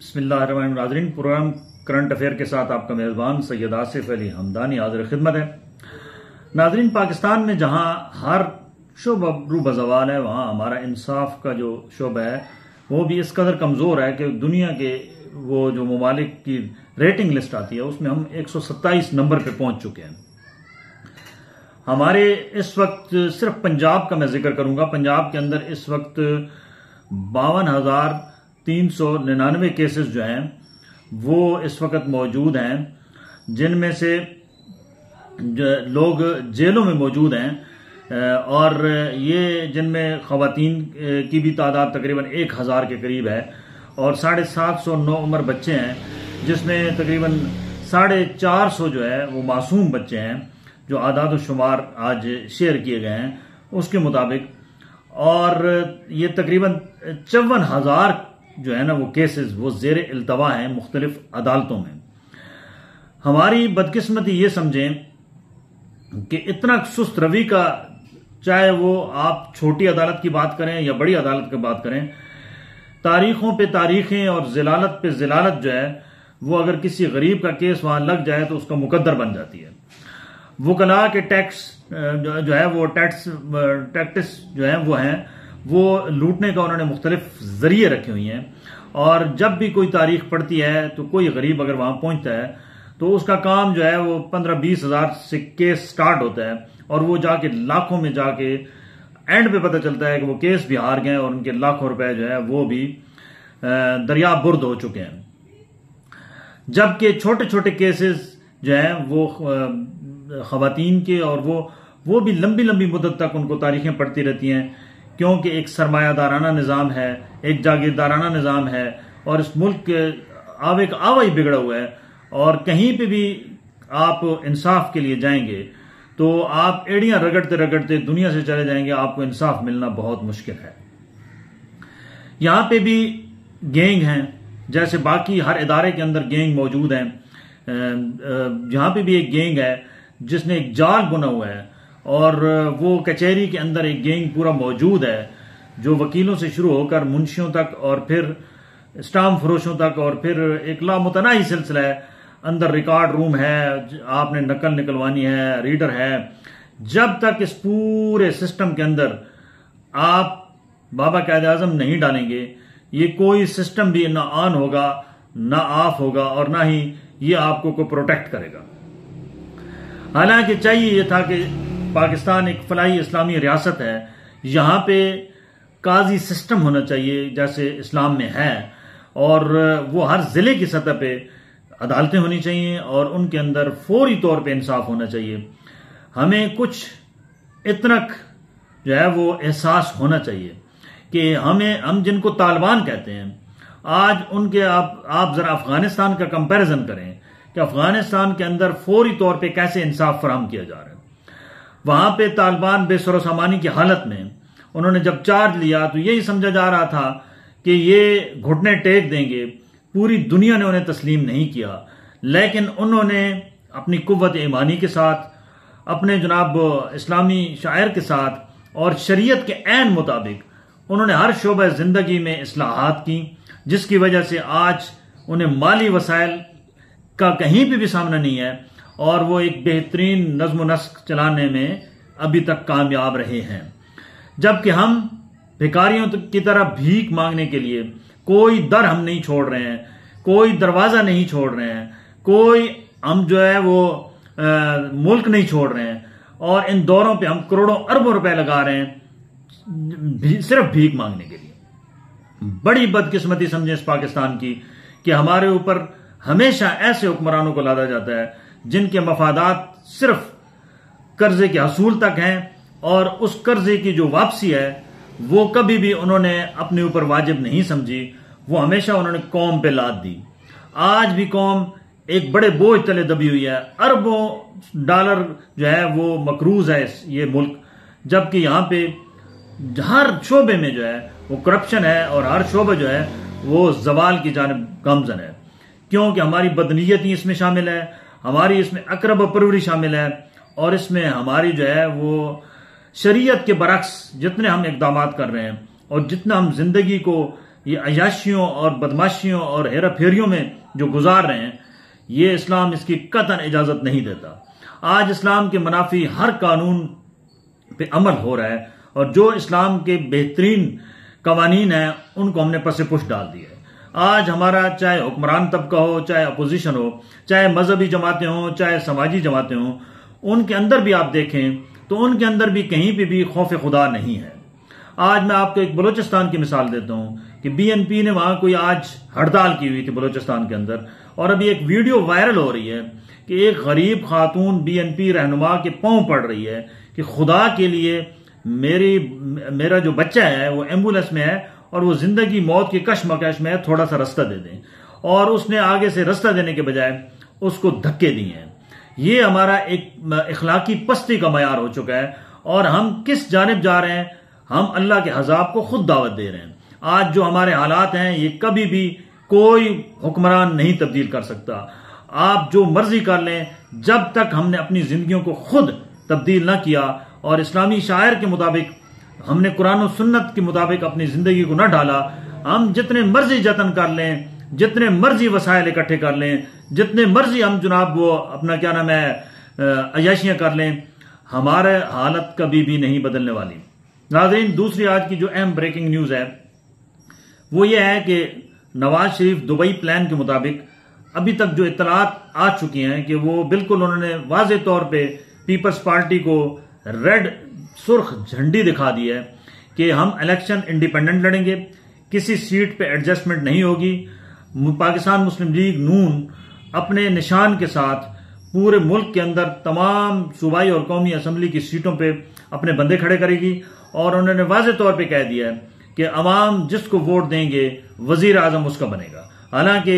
बिस्मिल्लाहिर्रहमानिर्रहीम। नाज़रीन, programme current affair के साथ आपका मेज़बान सैयद आसिफ अली हमदानी हाज़िर खिदमत है। नाज़रीन, पाकिस्तान में जहां हर शोबा रू बज़वाल है, वहां हमारा इंसाफ का जो शोबा है वो भी इस कदर कमज़ोर है कि दुनिया के वो जो ममालिक की रेटिंग लिस्ट आती है उसमें हम 127 नंबर पे पहुंच चुके हैं। हमारे इस वक्त सिर्फ पंजाब का मैं जिक्र करूंगा। पंजाब के अंदर इस वक्त 52,399 केसेस जो हैं वो इस वक्त मौजूद हैं, जिनमें से लोग जेलों में मौजूद हैं और ये जिनमें खवातीन की भी तादाद तकरीबन 1,000 के करीब है और 750 उम्र बच्चे हैं, जिसमें तकरीबन 450 जो है वो मासूम बच्चे हैं जो आदाद शुमार आज शेयर किए गए हैं उसके मुताबिक। और ये तकरीबन 54,000 जो है ना वो केसेस वो जेर इल्तवा हैं मुख्तलिफ अदालतों में। हमारी बदकिस्मती ये समझें कि इतना सुस्त रवि का, चाहे वो आप छोटी अदालत की बात करें या बड़ी अदालत की बात करें, तारीखों पे तारीखें और जिलालत पे जिलालत जो है वो अगर किसी गरीब का केस वहां लग जाए तो उसका मुकद्दर बन जाती है। वकला के टैक्स जो है वो टैक्टिस जो है वो लूटने का उन्होंने मुख्तलिफ जरिए रखे हुए हैं। और जब भी कोई तारीख पड़ती है तो कोई गरीब अगर वहां पहुंचता है तो उसका काम जो है वो 15-20 हजार से केस स्टार्ट होता है और वो जाके लाखों में जाके एंड पे पता चलता है कि वो केस भी हार गए और उनके लाखों रुपए जो है वो भी दरिया बुर्द हो चुके हैं। जबकि छोटे छोटे केसेस जो है वो खवातीन के और वो भी लंबी लंबी मुद्दत तक उनको तारीखें पड़ती रहती हैं, क्योंकि एक सरमायादाराना निज़ाम है, एक जागीरदाराना निज़ाम है और इस मुल्क के आवे का आवा ही बिगड़ा हुआ है। और कहीं पे भी आप इंसाफ के लिए जाएंगे तो आप एड़ियां रगड़ते रगड़ते दुनिया से चले जाएंगे, आपको इंसाफ मिलना बहुत मुश्किल है। यहां पे भी गैंग हैं, जैसे बाकी हर इदारे के अंदर गैंग मौजूद हैं। यहां पे भी एक गैंग है जिसने एक जाल बुना हुआ है और वो कचहरी के अंदर एक गैंग पूरा मौजूद है जो वकीलों से शुरू होकर मुंशियों तक और फिर स्टाम्प फरोशों तक और फिर एक लामुतनाही सिलसिला है। अंदर रिकॉर्ड रूम है, आपने नकल निकलवानी है, रीडर है। जब तक इस पूरे सिस्टम के अंदर आप बाबा कायदे आजम नहीं डालेंगे, ये कोई सिस्टम भी ना ऑन होगा ना ऑफ होगा और ना ही ये आपको को प्रोटेक्ट करेगा। हालांकि चाहिए ये था कि पाकिस्तान एक फलाही इस्लामी रियासत है, यहां पे काजी सिस्टम होना चाहिए जैसे इस्लाम में है और वो हर जिले की सतह पे अदालतें होनी चाहिए और उनके अंदर फौरी तौर पे इंसाफ होना चाहिए। हमें कुछ इतनक जो है वो एहसास होना चाहिए कि हम जिनको तालिबान कहते हैं आज उनके आप जरा अफगानिस्तान का कंपैरिजन करें कि अफगानिस्तान के अंदर फौरी तौर पे कैसे इंसाफ फराहम किया जा रहा है। वहां पे तालिबान बेसरोसामानी की हालत में उन्होंने जब चार्ज लिया तो यही समझा जा रहा था कि ये घुटने टेक देंगे, पूरी दुनिया ने उन्हें तस्लीम नहीं किया, लेकिन उन्होंने अपनी कुव्वत ईमानी के साथ, अपने जनाब इस्लामी शायर के साथ और शरीयत के ऐन मुताबिक उन्होंने हर शोबे जिंदगी में इस्लाहात की, जिसकी वजह से आज उन्हें माली वसाइल का कहीं पे भी सामना नहीं है और वो एक बेहतरीन नज्म नस्क चलाने में अभी तक कामयाब रहे हैं। जबकि हम भिखारियों की तरह भीख मांगने के लिए कोई दर हम नहीं छोड़ रहे हैं, कोई दरवाजा नहीं छोड़ रहे हैं, कोई हम जो है वो मुल्क नहीं छोड़ रहे हैं और इन दौरों पे हम करोड़ों अरबों रुपए लगा रहे हैं सिर्फ भीख मांगने के लिए। बड़ी बदकिस्मती समझे इस पाकिस्तान की कि हमारे ऊपर हमेशा ऐसे हुक्मरानों को लादा जाता है जिनके मफादात सिर्फ कर्जे के हसूल तक हैं और उस कर्जे की जो वापसी है वो कभी भी उन्होंने अपने ऊपर वाजिब नहीं समझी, वो हमेशा उन्होंने कौम पे लाद दी। आज भी कौम एक बड़े बोझ तले दबी हुई है, अरबों डॉलर जो है वो मकरूज है ये मुल्क, जबकि यहां पे हर शोबे में जो है वो करप्शन है और हर शोबा जो है वो जवाल की जानिब गामजन है, क्योंकि हमारी बदनीयती इसमें शामिल है, हमारी इसमें अकरब परवरी शामिल है और इसमें हमारी जो है वो शरीयत के बरक्स जितने हम इकदामात कर रहे हैं और जितना हम जिंदगी को ये अयाशियों और बदमाशियों और हेरा फेरियों में जो गुजार रहे हैं, ये इस्लाम इसकी कतन इजाजत नहीं देता। आज इस्लाम के मुनाफी हर कानून पे अमल हो रहा है और जो इस्लाम के बेहतरीन कवानीन हैं उनको हमने पसे पुश डाल दिया है। आज हमारा चाहे हुक्मरान तबका हो, चाहे अपोजिशन हो, चाहे मजहबी जमातें हों, चाहे समाजी जमातें हों, उनके अंदर भी आप देखें तो उनके अंदर भी कहीं पे भी खौफ खुदा नहीं है। आज मैं आपको एक बलूचिस्तान की मिसाल देता हूं कि बीएनपी ने वहां कोई आज हड़ताल की हुई थी बलूचिस्तान के अंदर, और अभी एक वीडियो वायरल हो रही है कि एक गरीब खातून बीएनपी रहनुमा के पांव पड़ रही है कि खुदा के लिए मेरा जो बच्चा है वो एम्बुलेंस में है और वो जिंदगी मौत की कशमकश में है, थोड़ा सा रास्ता दे दें। और उसने आगे से रास्ता देने के बजाय उसको धक्के दिए हैं। ये हमारा एक इखलाकी पस्ती का मयार हो चुका है और हम किस जानिब जा रहे हैं, हम अल्लाह के अज़ाब को खुद दावत दे रहे हैं। आज जो हमारे हालात हैं ये कभी भी कोई हुक्मरान नहीं तब्दील कर सकता। आप जो मर्जी कर लें, जब तक हमने अपनी जिंदगियों को खुद तब्दील न किया और इस्लामी शायर के मुताबिक हमने कुरान और सुन्नत के मुताबिक अपनी जिंदगी को न ढाला, हम जितने मर्जी जतन कर लें, जितने मर्जी वसाइल इकट्ठे कर लें, जितने मर्जी हम जनाब वो अपना क्या नाम है अयाशियां कर लें, हमारे हालत कभी भी नहीं बदलने वाली। नाज़रीन, दूसरी आज की जो अहम ब्रेकिंग न्यूज है वो ये है कि नवाज शरीफ दुबई प्लान के मुताबिक अभी तक जो इत्तलात आ चुकी हैं कि वो बिल्कुल उन्होंने वाज़ेह तौर पे पीपल्स पार्टी को रेड सुर्ख झंडी दिखा दी है कि हम इलेक्शन इंडिपेंडेंट लड़ेंगे, किसी सीट पे एडजस्टमेंट नहीं होगी। पाकिस्तान मुस्लिम लीग नून अपने निशान के साथ पूरे मुल्क के अंदर तमाम सूबाई और कौमी असम्बली की सीटों पे अपने बंदे खड़े करेगी और उन्होंने वाज़ेह तौर पे कह दिया है कि अवाम जिसको वोट देंगे वजीर आजम उसका बनेगा। हालांकि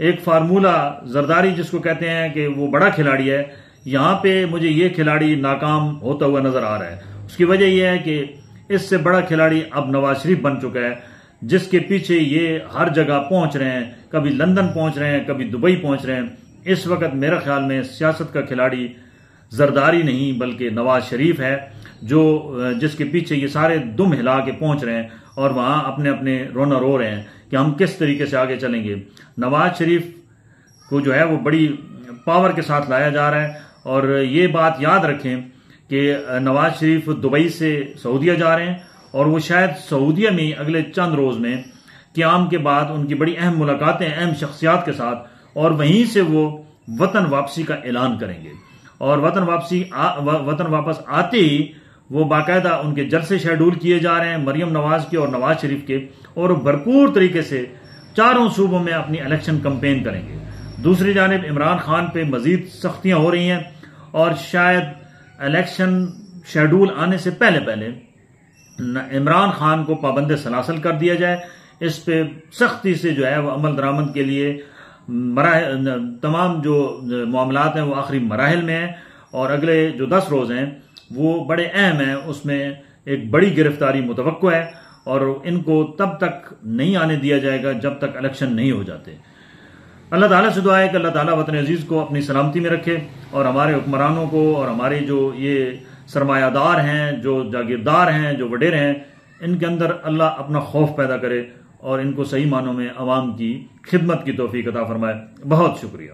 एक फार्मूला जरदारी जिसको कहते हैं कि वो बड़ा खिलाड़ी है, यहां पे मुझे ये खिलाड़ी नाकाम होता हुआ नजर आ रहा है। उसकी वजह यह है कि इससे बड़ा खिलाड़ी अब नवाज शरीफ बन चुका है, जिसके पीछे ये हर जगह पहुंच रहे हैं, कभी लंदन पहुंच रहे हैं, कभी दुबई पहुंच रहे हैं। इस वक्त मेरे ख्याल में सियासत का खिलाड़ी जरदारी नहीं बल्कि नवाज शरीफ है, जो जिसके पीछे ये सारे दुम हिला के पहुंच रहे हैं और वहां अपने अपने रोना रो रहे हैं कि हम किस तरीके से आगे चलेंगे। नवाज शरीफ को जो है वो बड़ी पावर के साथ लाया जा रहा है और ये बात याद रखें कि नवाज शरीफ दुबई से सऊदीया जा रहे हैं और वो शायद सऊदीया में अगले चंद रोज में क़याम के बाद उनकी बड़ी अहम मुलाकातें अहम शख्सियात के साथ और वहीं से वो वतन वापसी का ऐलान करेंगे और वतन वापस आते ही वो बाकायदा उनके जलसे शेड्यूल किए जा रहे हैं मरियम नवाज के और नवाज शरीफ के, और भरपूर तरीके से चारों सूबों में अपनी इलेक्शन कैंपेन करेंगे। दूसरी जानिब इमरान खान पे मजीद सख्तियां हो रही हैं और शायद इलेक्शन शेड्यूल आने से पहले पहले इमरान खान को पाबंद सलासल कर दिया जाए। इस पे सख्ती से जो है वो अमल दरामद के लिए तमाम जो मामलात हैं वो आखिरी मराहिल में हैं और अगले जो 10 रोज हैं वो बड़े अहम हैं। उसमें एक बड़ी गिरफ्तारी मुतवक्को है और इनको तब तक नहीं आने दिया जाएगा जब तक इलेक्शन नहीं हो जाते। अल्लाह ताला से दुआ है कि अल्लाह ताला वतन अजीज को अपनी सलामती में रखे और हमारे हुक्मरानों को और हमारे जो ये सरमायादार हैं, जो जागीरदार हैं, जो वडेरे हैं, इनके अंदर अल्लाह अपना खौफ पैदा करे और इनको सही मानों में अवाम की खिदमत की तौफीक अता फरमाए। बहुत शुक्रिया।